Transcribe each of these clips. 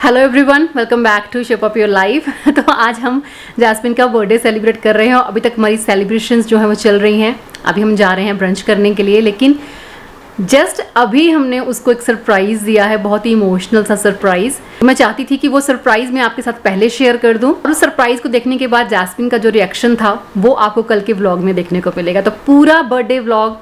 Hello everyone, welcome back to shape up your life. तो आज हम जैस्मिन का बर्थडे सेलिब्रेट कर रहे हैं और अभी तक हमारी सेलिब्रेशंस जो है वो चल रही हैं। अभी हम जा रहे हैं ब्रंच करने के लिए, लेकिन जस्ट अभी हमने उसको एक सरप्राइज़ दिया है, बहुत ही इमोशनल सा सरप्राइज़। मैं चाहती थी कि वो सरप्राइज़ मैं आपके साथ पहले शेयर कर दूं और उस सरप्राइज़ को देखने के बाद जैस्मिन का जो रिएक्शन था वो आपको कल के व्लॉग में देखने को मिलेगा। तो पूरा बर्थडे व्लॉग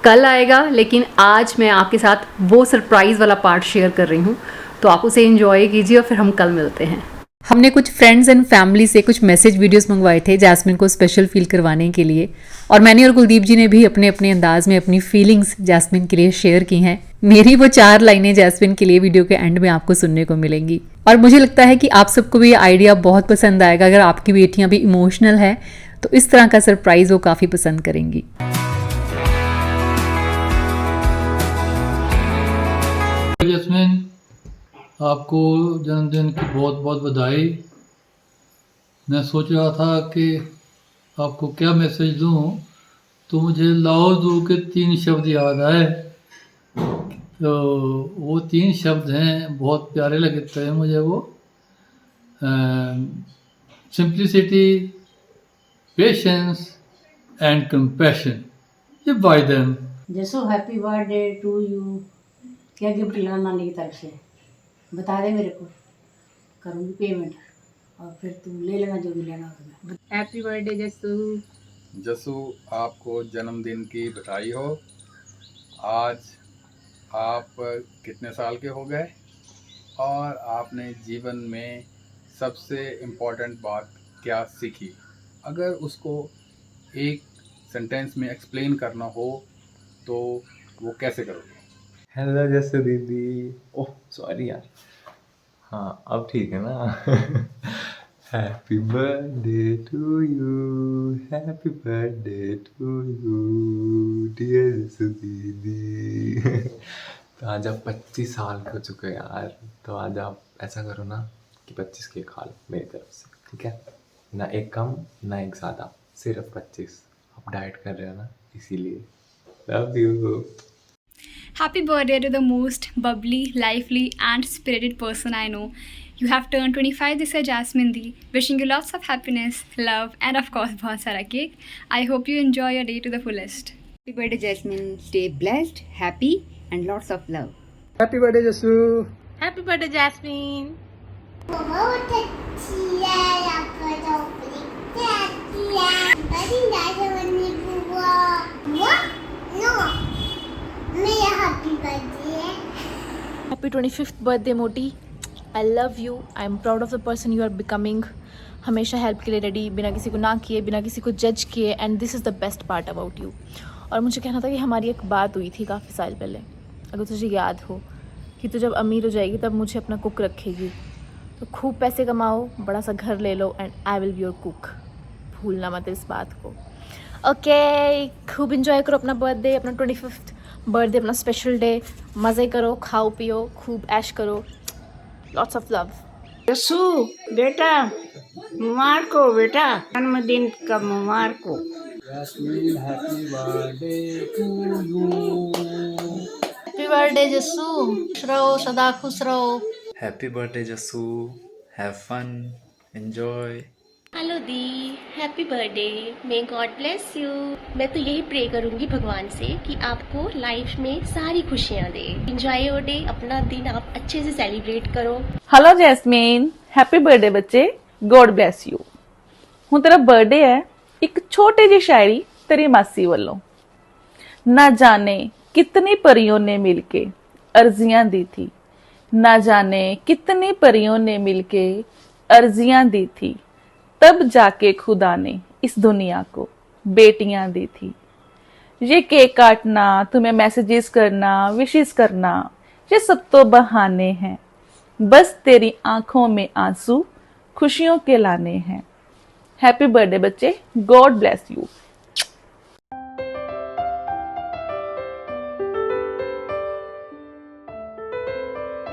कल आएगा, लेकिन आज मैं आपके साथ वो सरप्राइज़ वाला पार्ट शेयर कर रही हूँ, तो आप उसे एंजॉय कीजिए और फिर हम कल मिलते हैं। हमने कुछ फ्रेंड्स एंड फैमिली से कुछ मैसेज वीडियोस मंगवाए थे जैस्मिन को स्पेशल फील करवाने के लिए, और मैंने और कुलदीप जी ने भी अपने अपने अंदाज में अपनी फीलिंग्स जैस्मिन के लिए शेयर की हैं। मेरी वो 4 लाइनें जैस्मिन के लिए वीडियो के एंड में आपको सुनने को मिलेंगी, और मुझे लगता है कि आप सबको भी ये आइडिया बहुत पसंद आएगा। अगर आपकी बेटियां भी इमोशनल है तो इस तरह का सरप्राइज वो काफ़ी पसंद करेंगी। जैस्मिन, आपको जन्मदिन की बहुत बहुत बधाई। मैं सोच रहा था कि आपको क्या मैसेज दूं, तो मुझे लाओ दू के 3 शब्द याद आए। तो वो 3 शब्द हैं, बहुत प्यारे लगते हैं मुझे वो। Simplicity, patience and compassion. ये बाय देम। जसो हैप्पी बर्थडे टू यू। क्या गिफ्ट लेना नानी की तरफ से बता दे मेरे को, करूँगी पेमेंट और फिर तू ले लेना जो भी लेना होगा। हैप्पी बर्थडे जसू। जसू, आपको जन्मदिन की बधाई हो। आज आप कितने साल के हो गए और आपने जीवन में सबसे इम्पोर्टेंट बात क्या सीखी? अगर उसको एक सेंटेंस में एक्सप्लेन करना हो तो वो कैसे करोगे? हेलो जैसे दीदी। ओह सॉरी यार। हाँ अब ठीक है ना। Happy birthday to you, happy birthday to you dear जैसे दीदी। तो आज आप 25 साल के हो चुके हैं यार, तो आज आप ऐसा करो ना कि 25 केक खा लो मेरी तरफ से, ठीक है ना? एक कम ना एक ज़्यादा, सिर्फ 25। आप डाइट कर रहे हो ना, इसीलिए love you. Happy birthday to the most bubbly, lively, and spirited person I know. You have turned 25 this year, Jasmine Di. Wishing you lots of happiness, love, and of course, बहुत सारा cake. I hope you enjoy your day to the fullest. Happy birthday Jasmine. Stay blessed, happy, and lots of love. Happy birthday Jasu. Happy birthday Jasmine. Happy 25th birthday मोटी। I love you. I am proud of the person you are becoming. हमेशा help के लिए ready, बिना किसी को ना किए, बिना किसी को जज किए, and this is the best part about you. और मुझे कहना था कि हमारी एक बात हुई थी काफ़ी साल पहले, अगर तुझे याद हो, कि तू जब अमीर हो जाएगी तब मुझे अपना कुक रखेगी। तो खूब पैसे कमाओ, बड़ा सा घर ले लो, and I will be your cook. भूलना मत इस बात को। ओके, खूब इंजॉय करो अपना बर्थडे, अपना 25th बर्थडे, अपना स्पेशल डे। मज़े करो, खाओ पियो, खूब ऐश करो। Lots of love. जसू बेटा, मुबारक हो बेटा, जन्मदिन का मुबारक हो। Jasmine, happy birthday to you. Happy birthday Jassu, खुश रहो, सदा खुश रहो। Happy birthday Jassu, have fun, enjoy. Hello दी, happy birthday, may God bless you. मैं तो यही प्रे करूंगी भगवान से कि आपको लाइफ में सारी खुशियां दे। एंजॉय योर डे, अपना दिन आप अच्छे से सेलिब्रेट करो। हेलो जैस्मिन, हैप्पी बर्थडे बच्चे, गॉड ब्लेस यू। हूँ तेरा बर्थडे है, एक छोटी जी शायरी तेरी मासी वालों। ना जाने कितनी परियों ने मिलके अर्जियां दी थी, ना जाने कितनी परियों ने मिलके अर्जियां दी थी, तब जाके खुदा ने इस दुनिया को बेटियां दी थी। ये केक काटना, तुम्हें मैसेजेस करना, विशेस करना, ये सब तो बहाने हैं, बस तेरी आंखों में आंसू खुशियों के लाने हैं। हैप्पी बर्थडे बच्चे, God bless you.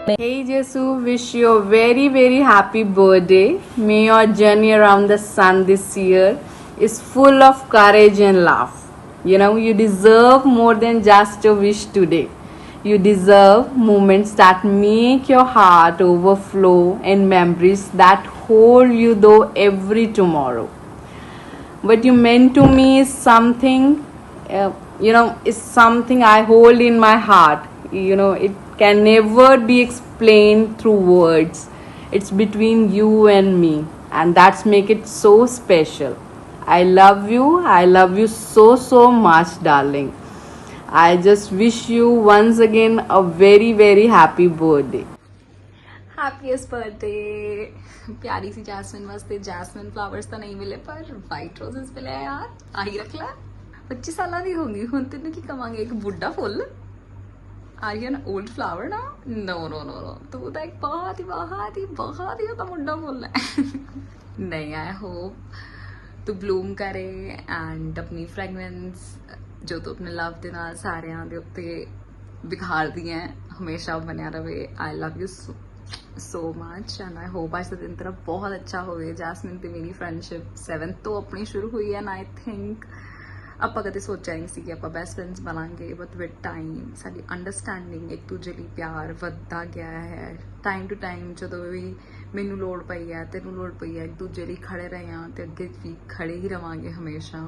Hey Jesu, wish you a very very happy birthday. May your journey around the sun this year is full of courage and laugh. You know, you deserve more than just a wish today. You deserve moments that make your heart overflow and memories that hold you though every tomorrow. What you meant to me is something, is something I hold in my heart. It can never be explained through words. It's between you and me, and that's make it so special. I love you. I love you so, so much, darling. I just wish you once again a very, very happy birthday. Happiest birthday प्यारी सी jasmine वास्ते jasmine flowers तो नहीं मिले पर white roses मिले हैं यार आ ही रख लै 25 साल की होंगी हुण तेन की कवांगे एक बुढ़ा फुल are you an old flower ना नो नो नो नो तू तो एक बहुत ही तो मुंडा फुल है नहीं आई होप तू ब्लूम करे एंड अपनी फ्रेगरेंस जो तू अपने लव के नाल सारियां दे उत्ते बिखारदी है हमेशा बनया रहे आई love you so much and I hope आज का दिन तेरा बहुत अच्छा होवे जैस्मिन ते मेरी फ्रेंडशिप 7th तो अपनी शुरू हुई है and I think ਆਪਾਂ ਕਦੇ ਸੋਚਿਆ ਨਹੀਂ ਸੀ ਕਿ ਆਪਾਂ ਬੈਸਟ ਫਰੈਂਡਸ ਬਣਾਂਗੇ ਬਟ ਵਿਦ ਟਾਈਮ ਸਾਡੀ ਅੰਡਰਸਟੈਂਡਿੰਗ ਇੱਕ ਦੂਜੇ ਲਈ ਪਿਆਰ ਵੱਧਦਾ ਗਿਆ ਹੈ ਟਾਈਮ ਟੂ ਟਾਈਮ ਜਦੋਂ ਵੀ ਮੈਨੂੰ ਲੋੜ ਪਈ ਹੈ ਤੈਨੂੰ ਲੋੜ ਪਈ ਹੈ ਇੱਕ ਦੂਜੇ ਲਈ ਖੜੇ ਰਹੇ ਹਾਂ ਤੇ ਅੱਗੇ ਵੀ ਖੜੇ ਹੀ ਰਵਾਂਗੇ ਹਮੇਸ਼ਾ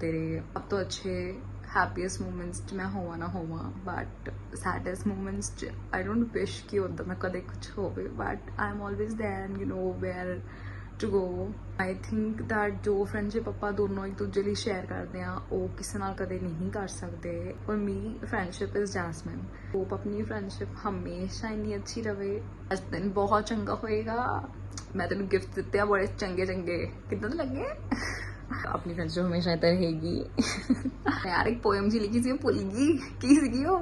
ਤੇਰੇ ਸਭ ਤੋਂ ਅੱਛੇ हैप्पीएस्ट मोमेंट्स च मैं होवा ना होवा बट सैडेस्ट मोमेंट्स च आई डोंट विश कि उदा मैं कदे कुछ होवे but I am always there and you know where to go I think that जो फ्रेंडशिप ਆਪਾਂ ਦੋਨੋਂ ਇੱਕ ਦੂਜੇ ਲਈ ਸ਼ੇਅਰ ਕਰਦੇ ਆ ਉਹ ਕਿਸੇ ਨਾਲ ਕਦੇ ਨਹੀਂ ਕਰ ਸਕਦੇ for me friendship is Jasmine hope अपनी फ्रेंडशिप हमेशा इन्नी अच्छी रहे आज दिन बहुत चंगा होएगा मैं तेन गिफ्ट दिते आ बड़े चंगे चंगे कितना लगे अपनी फ्रेंडशिप हमेशा इधर रहेगी यार एक पोएम जी लिखी सी भुल गई की सी वो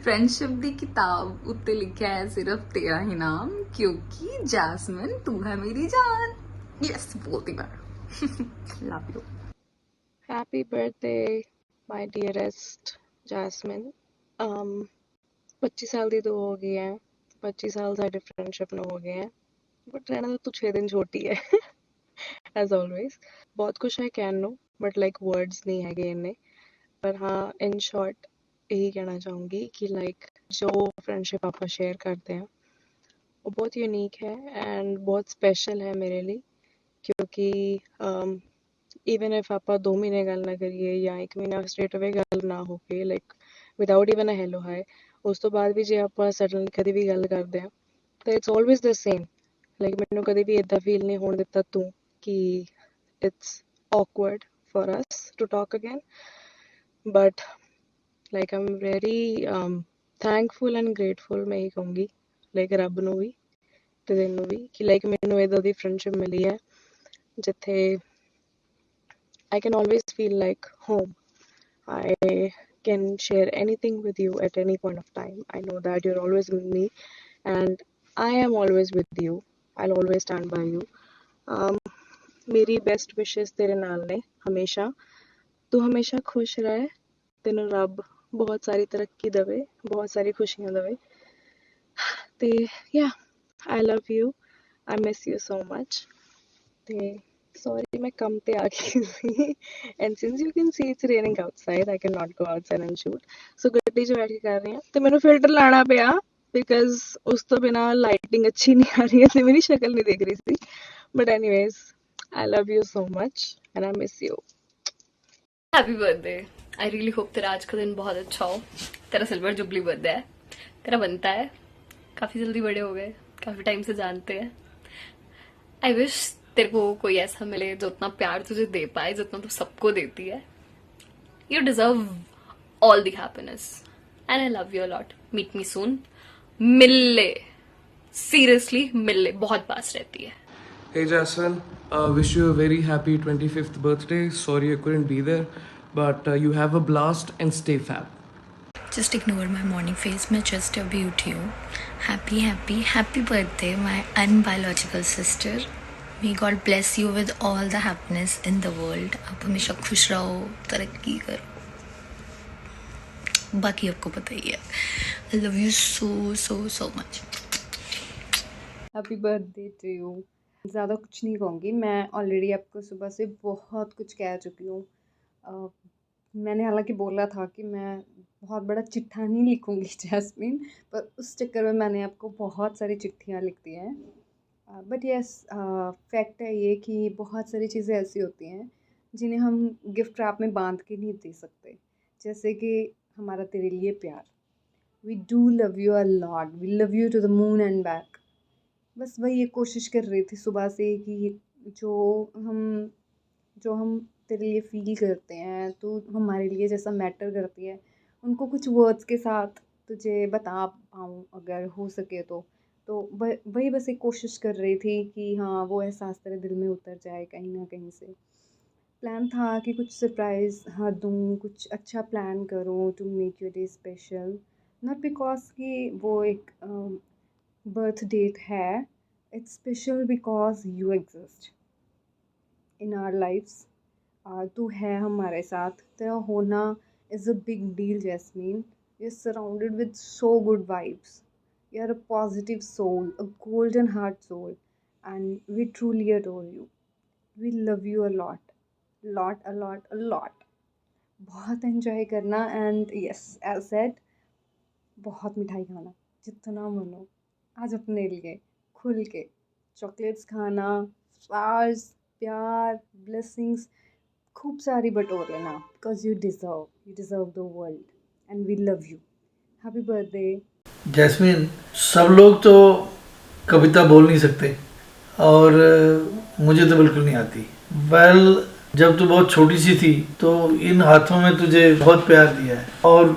फ्रेंडशिप की किताब उत्ते लिखा है सिर्फ तेरा ही नाम क्योंकि जैस्मिन तू है मेरी जान यस बोलती मैं love you happy birthday my dearest Jasmine 25 साल दी तो हो गई है 25 साल साडे फ्रेंडशिप ਨੂੰ ਹੋ ਗਏ हैं बट रहना तो 6 दिन छोटी है एज ऑलवेज बहुत कुछ है कहन नो बट लाइक वर्ड्स नहीं है इन्ने पर हाँ इन शॉर्ट यही कहना चाहूँगी कि लाइक जो फ्रेंडशिप आप शेयर करते हैं वो बहुत यूनिक है एंड बहुत स्पेशल है मेरे लिए क्योंकि इवन इफ आप 2 महीने गल ना करिए या 1 महीना स्ट्रेट अवे गल ना हो के लाइक विदाउट इवन अ हेलो हाय उस तो बाद भी जे आप सडनली कभी भी गल करते हैं तो it's always the same like मैंने कभी भी इदा फील नहीं होने दिता तू कि it's awkward for us to talk again but like I'm very thankful and grateful मैं ही कहूँगी like रब नू भी ते तैनू भी कि like मैनू इदां दी friendship मिली है जिथे I can always feel like home I can share anything with you at any point of time I know that you're always with me and I am always with you I'll always stand by you मेरी best wishes तेरे नाल ने हमेशा तू हमेशा खुश रहे तेन रब बहुत सारी तरक्की दवे बहुत सारी खुशियां दवे ते या I love you I miss you so much ते सॉरी मैं कम ते आ गई सी and since you can see it's raining outside I can not go outside and shoot so गड्डी च बैठ के कर रही हूं ते मैनू फिल्टर लाना पिया बिकॉज उस तो बिना लाइटिंग अच्छी नहीं आ रही है ते मेरी शक्ल नहीं देख रही सी but anyways I love you so much and I miss you. Happy birthday I really hope तेरा आज का दिन बहुत अच्छा हो तेरा सिल्वर जुबली बर्थडे है तेरा बनता है काफ़ी जल्दी बड़े हो गए काफ़ी टाइम से जानते हैं आई विश तेरे को कोई ऐसा मिले जो उतना प्यार तुझे दे पाए जितना तू सबको देती है you deserve all the happiness and I love you a lot meet me soon मिल ले सीरियसली मिल ले बहुत पास रहती है Hey Jasmine, wish you a very happy 25th birthday. Sorry I couldn't be there, but you have a blast and stay fab. Just ignore my morning face. मैं just अभी उठी हूँ. Happy birthday, my unbiological sister. May God bless you with all the happiness in the world. आप हमेशा खुश रहो, तरक्की करो. बाकी आपको पता ही है. I love you so much. Happy birthday to you ज़्यादा कुछ नहीं कहूँगी मैं ऑलरेडी आपको सुबह से बहुत कुछ कह चुकी हूँ मैंने हालांकि बोला था कि मैं बहुत बड़ा चिट्ठा नहीं लिखूंगी जैस्मिन, पर उस चक्कर में मैंने आपको बहुत सारी चिट्ठियाँ लिख दी हैं। बट यस, फैक्ट है ये कि बहुत सारी चीज़ें ऐसी होती हैं जिन्हें हम गिफ्ट रैप में बांध के नहीं दे सकते, जैसे कि हमारा तेरे लिए प्यार। We do love you a lot, we love you to the moon and back. बस वही ये कोशिश कर रही थी सुबह से कि जो हम तेरे लिए फ़ील करते हैं, तो हमारे लिए जैसा मैटर करती है, उनको कुछ वर्ड्स के साथ तुझे बता पाऊँ अगर हो सके तो वही बस एक कोशिश कर रही थी कि हाँ, वो एहसास तेरे दिल में उतर जाए कहीं ना कहीं से। प्लान था कि कुछ सरप्राइज़ हाँ दूँ, कुछ अच्छा प्लान करूँ to make your day special, not because कि वो एक बर्थ डेट है, it's special because you exist in our lifes. तू है हमारे साथ, तेरा होना is a big deal Jasmine. You are surrounded with so good vibes, you are a positive soul, a golden heart soul, and we truly adore you. We love you a lot, a lot. बहुत enjoy करना and yes, as said, बहुत मिठाई खाना जितना मन हो। आज अपने लिए खुल के चॉकलेट्स खाना, फ्लावर्स, प्यार, ब्लेसिंग्स खूब सारी बटोर लेना, because you deserve the world and we love you. Happy birthday. Jasmine, सब लोग तो कविता बोल नहीं सकते और मुझे तो बिल्कुल नहीं आती। जब तू बहुत छोटी सी थी तो इन हाथों में तुझे बहुत प्यार दिया है और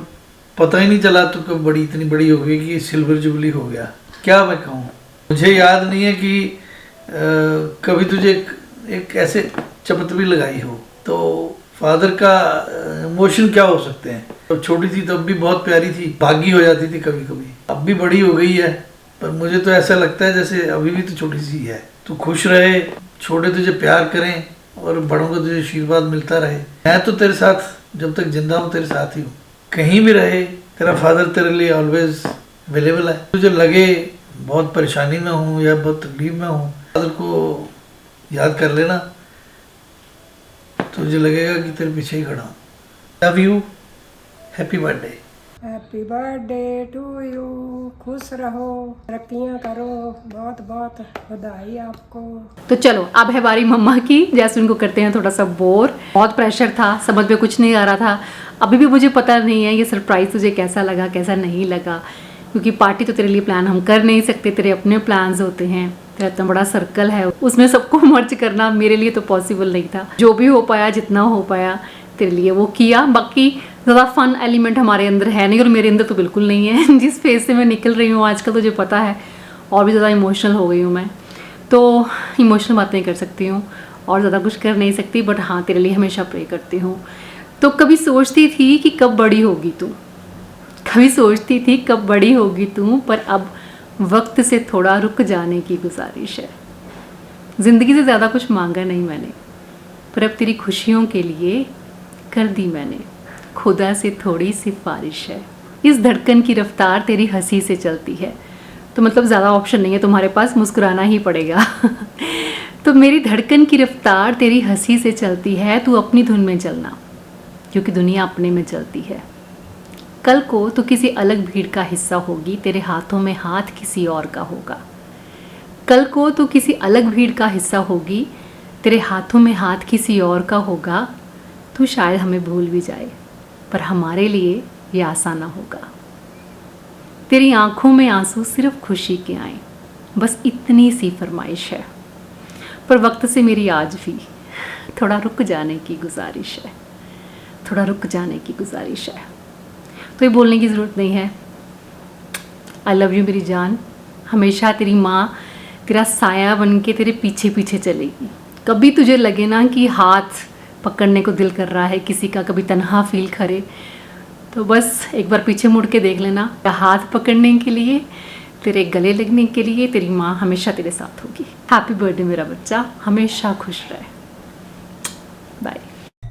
पता ही नहीं चला तू कब इतनी बड़ी हो गई कि सिल्वर जुबली हो गया। क्या मैं कहूँ, मुझे याद नहीं है कि कभी तुझे एक ऐसे चपत भी लगाई हो। तो फादर का इमोशन क्या हो सकते हैं। तो छोटी थी तब भी बहुत प्यारी थी, भागी हो जाती थी कभी कभी। अब भी बड़ी हो गई है, पर मुझे तो ऐसा लगता है जैसे अभी भी तो छोटी सी है। तू खुश रहे, छोटे तुझे प्यार करें और बड़ों को तुझे आशीर्वाद मिलता रहे। मैं तो तेरे साथ जब तक जिंदा हूँ तेरे साथ ही हूँ, कहीं भी रहे तेरा फादर तेरे लिए ऑलवेज अवेलेबल है। तुझे लगे बहुत परेशानी में हूँ या बहुत तकलीफ में हूँ, फादर को याद कर लेना, तुझे लगेगा कि तेरे पीछे ही खड़ा हूँ। Love you, happy birthday. Happy birthday to you, खुश रहो, तरक्कियाँ करो, बहुत बहुत बधाई आपको। तो चलो अब है बारी मम्मा की। जैसे उनको करते हैं थोड़ा सा बोर। बहुत प्रेशर था, समझ में कुछ नहीं आ रहा था। अभी भी मुझे पता नहीं है ये सरप्राइज़ तुझे कैसा लगा कैसा नहीं लगा, क्योंकि पार्टी तो तेरे लिए प्लान हम कर नहीं सकते, तेरे अपने प्लान्स होते हैं, तेरा इतना बड़ा सर्कल है, उसमें सबको मर्ज करना मेरे लिए तो पॉसिबल नहीं था। जो भी हो पाया, जितना हो पाया तेरे लिए वो किया। बाकी ज़्यादा फन एलिमेंट हमारे अंदर है नहीं और मेरे अंदर तो बिल्कुल नहीं है। जिस फेज से मैं निकल रही हूँ आजकल तुझे पता है, और भी ज़्यादा इमोशनल हो गई हूँ मैं, तो इमोशनल बातें कर सकती हूँ और ज़्यादा कुछ कर नहीं सकती। बट हाँ, तेरे लिए हमेशा प्रे करती हूँ। तो कभी सोचती थी कि कब बड़ी होगी तू, कभी सोचती थी कब बड़ी होगी तू, पर अब वक्त से थोड़ा रुक जाने की गुजारिश है। ज़िंदगी से ज़्यादा कुछ मांगा नहीं मैंने, पर अब तेरी खुशियों के लिए कर दी मैंने खुदा से थोड़ी सिफारिश है। इस धड़कन की रफ्तार तेरी हंसी से चलती है, तो मतलब ज़्यादा ऑप्शन नहीं है तुम्हारे पास, मुस्कुराना ही पड़ेगा। तो मेरी धड़कन की रफ्तार तेरी हंसी से चलती है, तू अपनी धुन में चलना क्योंकि दुनिया अपने में चलती है। कल को तो किसी अलग भीड़ का हिस्सा होगी, तेरे हाथों में हाथ किसी और का होगा। कल को तो किसी अलग भीड़ का हिस्सा होगी, तेरे हाथों में हाथ किसी और का होगा। तू शायद हमें भूल भी जाए, पर हमारे लिए ये आसान ना होगा। तेरी आंखों में आंसू सिर्फ खुशी के आए, बस इतनी सी फरमाइश है। पर वक्त से मेरी आज भी थोड़ा रुक जाने की गुजारिश है, थोड़ा रुक जाने की गुजारिश है। तो ये बोलने की ज़रूरत नहीं है। आई लव यू मेरी जान। हमेशा तेरी माँ तेरा साया बन के तेरे पीछे पीछे चलेगी। कभी तुझे लगे ना कि हाथ पकड़ने को दिल कर रहा है किसी का, कभी तन्हा फील करे, तो बस एक बार पीछे मुड़ के देख लेना। हाथ पकड़ने के लिए, तेरे गले लगने के लिए तेरी माँ हमेशा तेरे साथ होगी। हैप्पी बर्थडे मेरा बच्चा, हमेशा खुश रहे। बाय।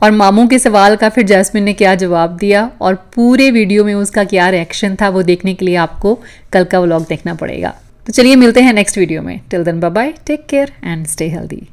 और मामू के सवाल का फिर जैस्मिन ने क्या जवाब दिया और पूरे वीडियो में उसका क्या रिएक्शन था, वो देखने के लिए आपको कल का व्लॉग देखना पड़ेगा। तो चलिए मिलते हैं नेक्स्ट वीडियो में। Till then bye bye, take care and stay healthy.